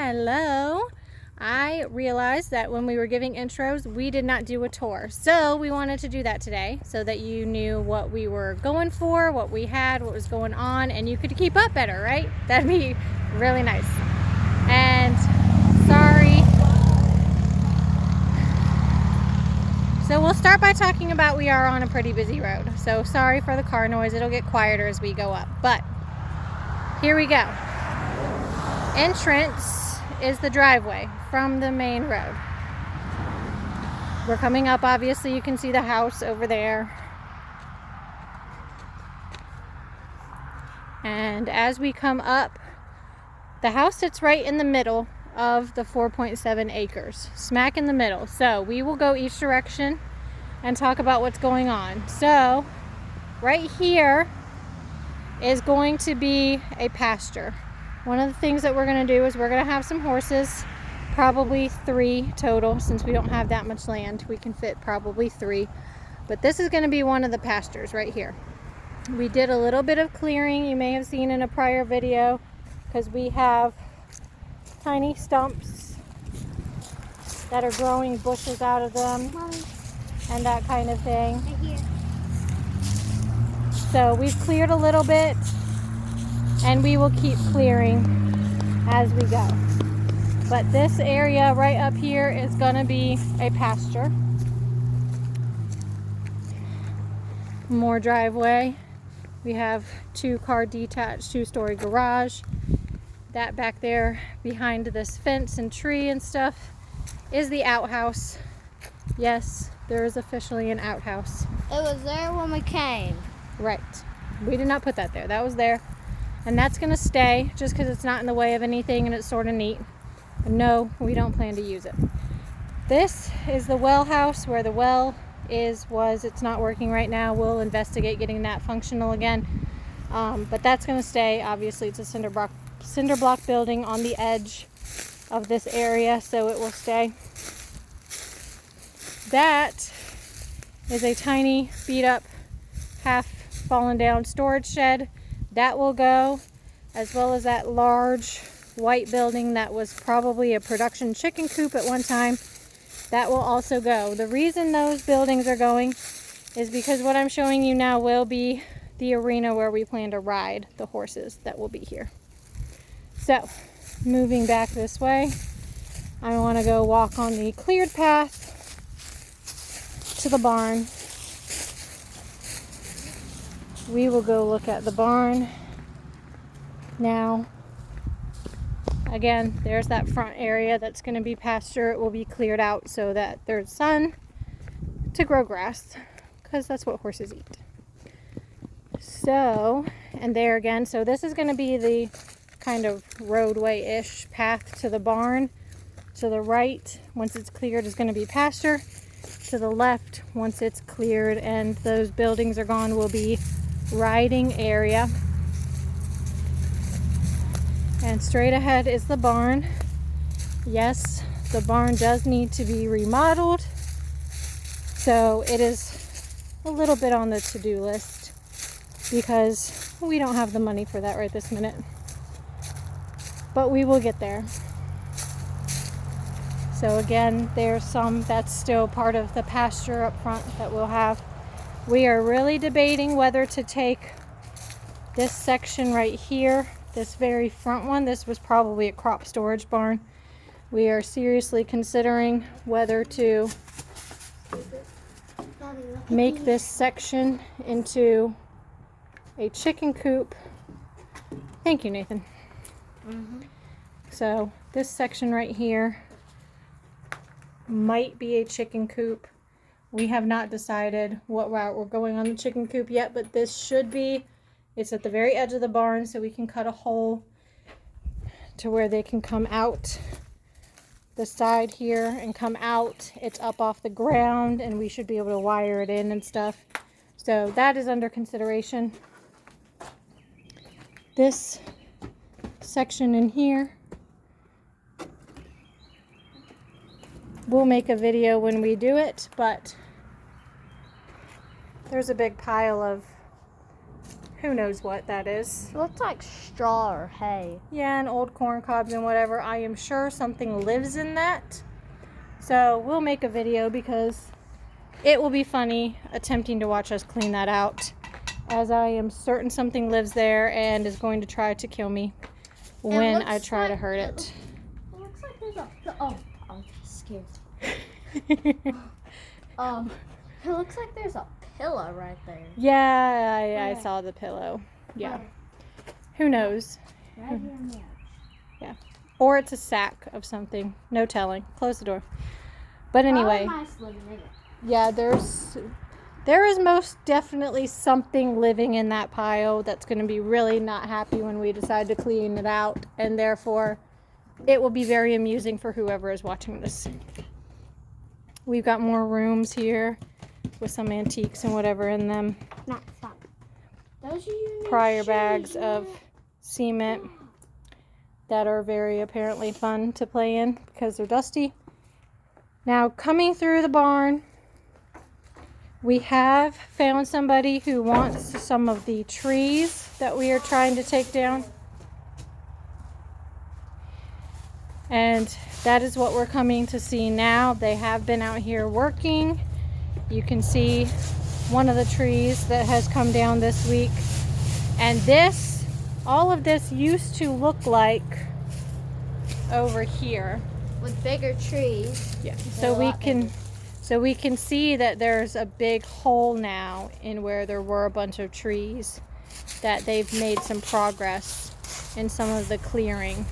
Hello. I realized that when we were giving intros, we did not do a tour. So we wanted to do that today so that you knew what we were going for, what we had, what was going on, and you could keep up better, right? That'd be really nice. And sorry. So we'll start by talking about we are on a pretty busy road. So sorry for the car noise. It'll get quieter as we go up. But here we go. Entrance is the driveway from the main road. We're coming up, obviously you can see the house over there. And as we come up, the house sits right in the middle of the 4.7 acres, smack in the middle. So we will go each direction and talk about what's going on. So right here is going to be a pasture. One of the things that we're going to do is we're going to have some horses, probably 3 total. Since we don't have that much land, we can fit probably 3. But this is going to be one of the pastures right here. We did a little bit of clearing, you may have seen in a prior video, because we have tiny stumps that are growing bushes out of them. Mommy, And that kind of thing. right here. So we've cleared a little bit, and we will keep clearing as we go. But this area right up here is going to be a pasture. More driveway. We have 2-car detached 2-story garage. That back there behind this fence and tree and stuff is the outhouse. Yes, there is officially an outhouse. It was there when we came. Right. We did not put that there. That was there. And that's going to stay just because it's not in the way of anything and it's sort of neat. But no, we don't plan to use it. This is the well house where the well was. It's not working right now. We'll investigate getting that functional again. But that's going to stay. Obviously, it's a cinder block building on the edge of this area, so it will stay. That is a tiny, beat up, half fallen down storage shed. That will go, as well as that large white building that was probably a production chicken coop at one time. That will also go. The reason those buildings are going is because what I'm showing you now will be the arena where we plan to ride the horses that will be here. So, moving back this way, I want to go walk on the cleared path to the barn. We will go look at the barn now. Again, there's that front area that's going to be pasture. It will be cleared out so that there's sun to grow grass, because that's what horses eat. So, and there again, so this is going to be the kind of roadway-ish path to the barn. To the right, once it's cleared, is going to be pasture. To the left, once it's cleared and those buildings are gone, will be riding area. And straight ahead is the barn. Yes, the barn does need to be remodeled. So it is a little bit on the to-do list because we don't have the money for that right this minute. But we will get there. So again, there's some that's still part of the pasture up front that we'll have. We are really debating whether to take this section right here, this very front one. This was probably a crop storage barn. We are seriously considering whether to make this section into a chicken coop. Thank you, Nathan. So this section right here might be a chicken coop. We have not decided what route we're going on the chicken coop yet, but this should be. It's at the very edge of the barn, so we can cut a hole to where they can come out the side here and come out. It's up off the ground, and we should be able to wire it in and stuff. So that is under consideration. This section in here, we'll make a video when we do it, but there's a big pile of who knows what that is. It looks like straw or hay. Yeah, and old corn cobs and whatever. I am sure something lives in that. So we'll make a video because it will be funny attempting to watch us clean that out, as I am certain something lives there and is going to try to kill me when I try to hurt it. It looks like there's a... Oh, I'm scared. It looks like there's a pillow right there. Yeah, I saw the pillow. Yeah. Who knows? Right here on the edge. Yeah. Or it's a sack of something. No telling. Close the door. But anyway. Mice living in it. Yeah, there is most definitely something living in that pile that's going to be really not happy when we decide to clean it out, and therefore it will be very amusing for whoever is watching this. We've got more rooms here with some antiques and whatever in them. Not fun. Those are your new Prior shoes, bags yeah. of cement that are very apparently fun to play in because they're dusty. Now, coming through the barn, we have found somebody who wants some of the trees that we are trying to take down. And that is what we're coming to see now. They have been out here working. You can see one of the trees that has come down this week. And this, all of this used to look like over here. With bigger trees. Yeah. They're a lot bigger. So we can see that there's a big hole now in where there were a bunch of trees, that they've made some progress in some of the clearing.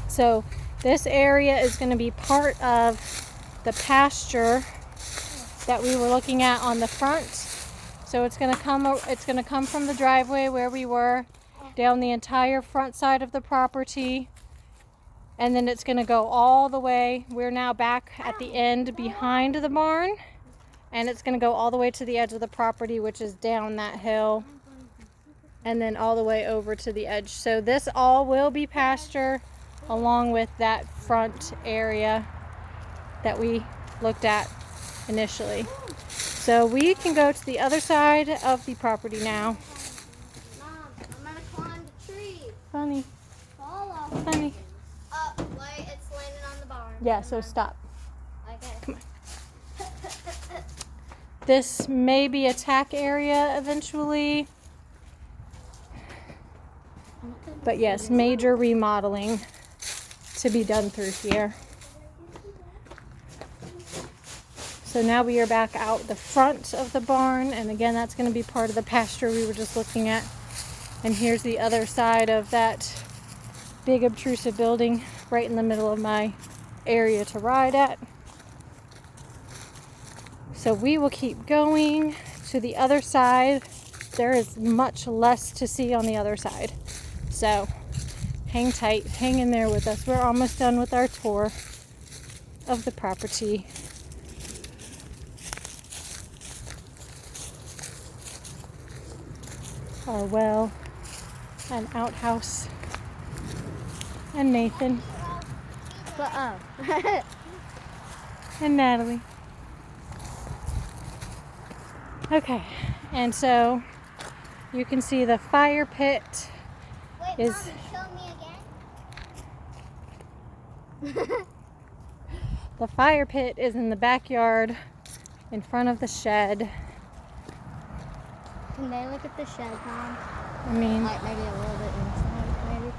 So this area is going to be part of the pasture that we were looking at on the front. So it's going to come from the driveway where we were down the entire front side of the property. And then it's going to go all the way. We're now back at the end behind the barn. And it's going to go all the way to the edge of the property, which is down that hill. And then all the way over to the edge. So this all will be pasture along with that front area that we looked at initially. So we can go to the other side of the property now. Mom, I'm gonna climb the tree. Funny, Fall off. funny. Wait, it's landing on the barn. Yeah, so stop. Okay. Come on. This may be a tack area eventually. But yes, major remodeling to be done through here. So now we are back out the front of the barn, and again that's going to be part of the pasture we were just looking at. And here's the other side of that big obtrusive building right in the middle of my area to ride at. So we will keep going to the other side. There is much less to see on the other side. So hang tight, hang in there with us. We're almost done with our tour of the property. Our well and outhouse and Nathan and Natalie. Okay, and so you can see the fire pit Wait, is Mom, show me again. the fire pit is in the backyard in front of the shed. Can they look at the shed, Mom? I mean, Like maybe a little bit inside, maybe.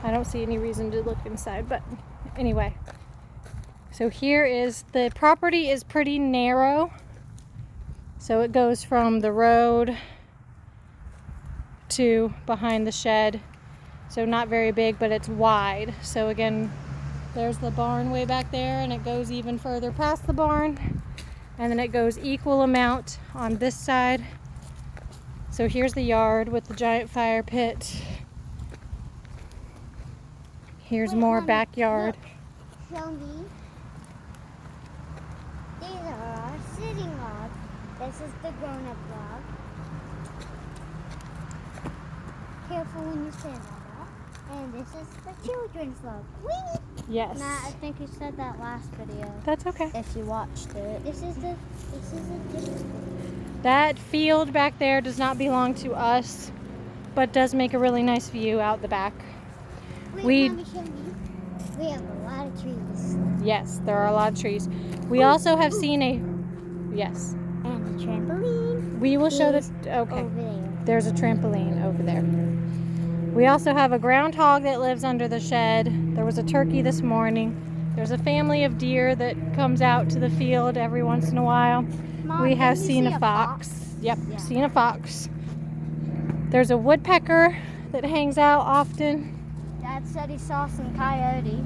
I don't see any reason to look inside, but anyway. So here is, the property is pretty narrow. So it goes from the road to behind the shed. So not very big, but it's wide. So again, there's the barn way back there, and it goes even further past the barn. And then it goes equal amount on this side. So here's the yard with the giant fire pit. Here's Wait, more Mommy, backyard. Look. Show me. These are our sitting log. This is the grown-up log. Careful when you stand on that. And this is the children's log. Whee! Yes. Matt, I think you said that last video. That's okay. If you watched it. This is a different That field back there does not belong to us, but does make a really nice view out the back. Wait, Mommy, show me. We have a lot of trees. Yes, there are a lot of trees. We also have seen a, yes. And a trampoline. We will show is the, okay. over there. There's a trampoline over there. We also have a groundhog that lives under the shed. There was a turkey this morning. There's a family of deer that comes out to the field every once in a while. Mom, We have didn't you seen see a fox. Yep, Yeah. seen a fox. There's a woodpecker that hangs out often. Dad said he saw some coyote.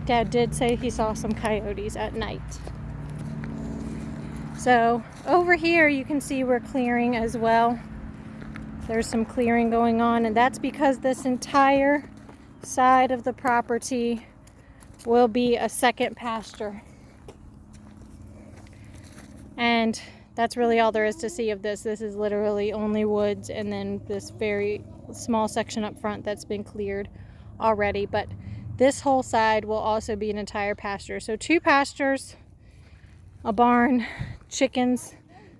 Dad did say he saw some coyotes at night. So over here you can see we're clearing as well. There's some clearing going on, and that's because this entire side of the property will be a second pasture. And that's really all there is to see of this. This is literally only woods and then this very small section up front that's been cleared already. But this whole side will also be an entire pasture. So 2 pastures, a barn, chickens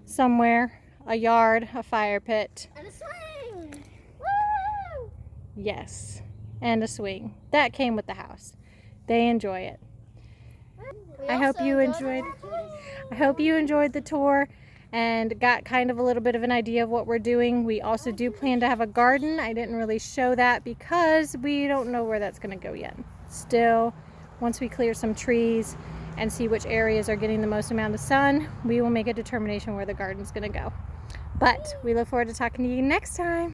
somewhere, a yard, a fire pit. And a swing! Woo! Yes, and a swing. That came with the house. They enjoy it. I hope you enjoyed. I hope you enjoyed the tour and got kind of a little bit of an idea of what we're doing. We also do plan to have a garden. I didn't really show that because we don't know where that's going to go yet. Still, once we clear some trees and see which areas are getting the most amount of sun, we will make a determination where the garden's going to go. But we look forward to talking to you next time.